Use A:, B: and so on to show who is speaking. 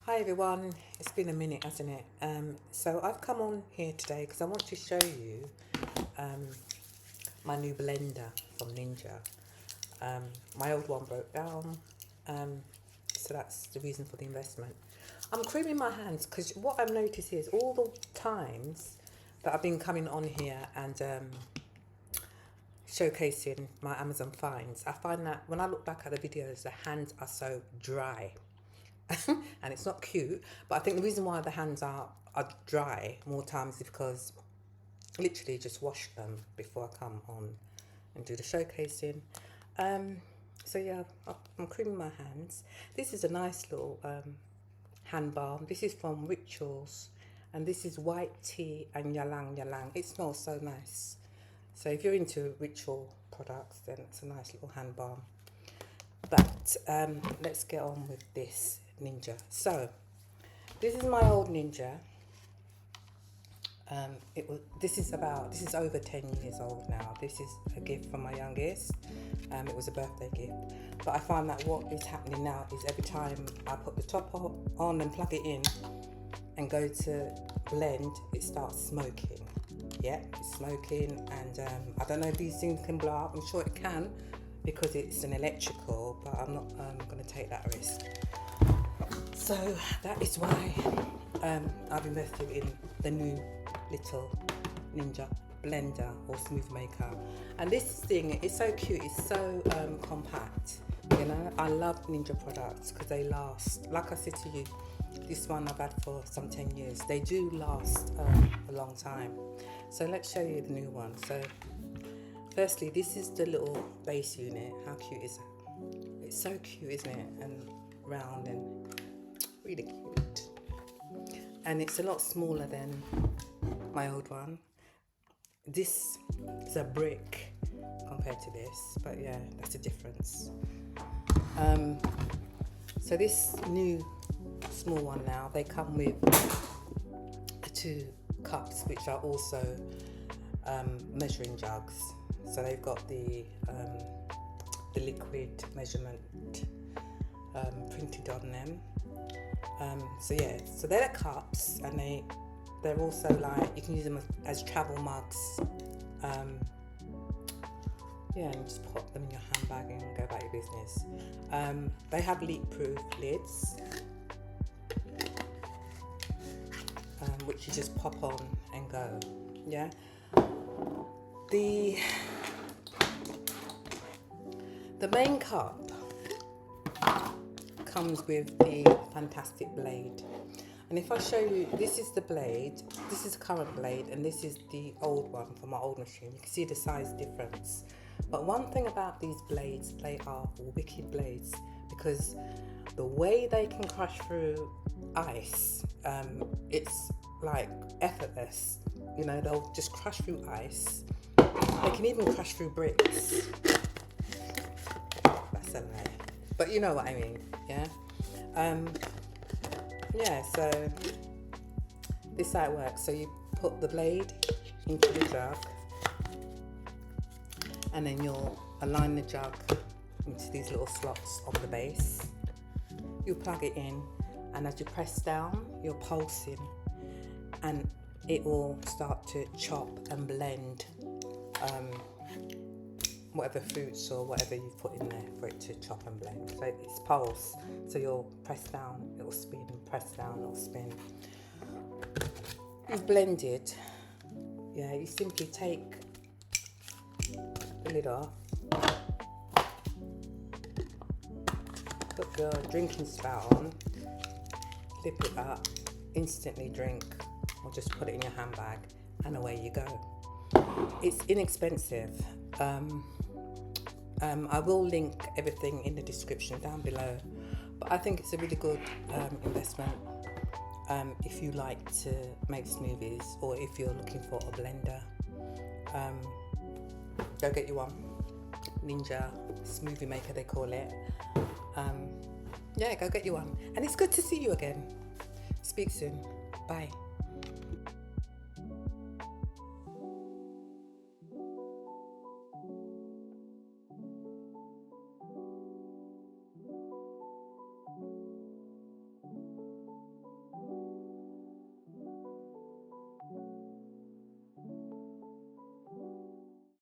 A: Hi everyone, it's been a minute, hasn't it? So I've come on here today because I want to show you my new blender from Ninja. My old one broke down, so that's the reason for the investment. I'm creaming my hands because what I've noticed is all the times that I've been coming on here and showcasing my Amazon finds, I find that when I look back at the videos, the hands are so dry. And it's not cute, but I think the reason why the hands are dry more times is because I literally just wash them before I come on and do the showcasing. So yeah, I'm creaming my hands. This is a nice little hand balm. This is from Rituals, and this is white tea and ylang ylang. It smells so nice. So if you're into ritual products, then it's a nice little hand balm. But let's get on with this Ninja. So this is my old Ninja. This is over 10 years old now. This is a gift from my youngest. It was a birthday gift. But I find that what is happening now is every time I put the top on and plug it in and go to blend, it starts smoking. Yeah, it's smoking, and I don't know if these things can blow up. I'm sure it can because it's an electrical, but I'm not going to take that risk. So that is why I've invested in the new little Ninja blender or smooth maker. And this thing is so cute, it's so compact. You know, I love Ninja products because they last. Like I said to you, this one I've had for some 10 years. They do last a long time. So let's show you the new one. So firstly, this is the little base unit. How cute is that? It's so cute, isn't it? And round and really cute. And it's a lot smaller than my old one. This is a brick compared to this, but yeah, that's the difference. So this new small one now, they come with the 2 cups, which are also measuring jugs. So they've got the liquid measurement printed on them. So yeah, so they're the cups, and they're also like, you can use them as travel mugs. Yeah, and just pop them in your handbag and go about your business. They have leak-proof lids, which you just pop on and go. Yeah. The main cup comes with the fantastic blade, and if I show you, this is the blade, this is the current blade, and this is the old one from my old machine. You can see the size difference. But one thing about these blades, they are wicked blades because the way they can crush through ice, it's like effortless. You know, they'll just crush through ice. They can even crush through bricks. That's a lie, but you know what I mean. Yeah. Yeah, so this is how it works. So you put the blade into the jug, and then you'll align the jug into these little slots on the base. You plug it in, and as you press down, you're pulsing, and it will start to chop and blend whatever fruits or whatever you put in there for it to chop and blend. So it's pulse. So you'll press down, it'll spin, press down, it'll spin. You've blended. Yeah, you simply take the lid off, put your drinking spout on, flip it up, instantly drink, or just put it in your handbag, and away you go. It's inexpensive. I will link everything in the description down below, but I think it's a really good investment if you like to make smoothies, or if you're looking for a blender. Go get you one. Ninja smoothie maker, they call it. Yeah, go get you one. And it's good to see you again. Speak soon. Bye.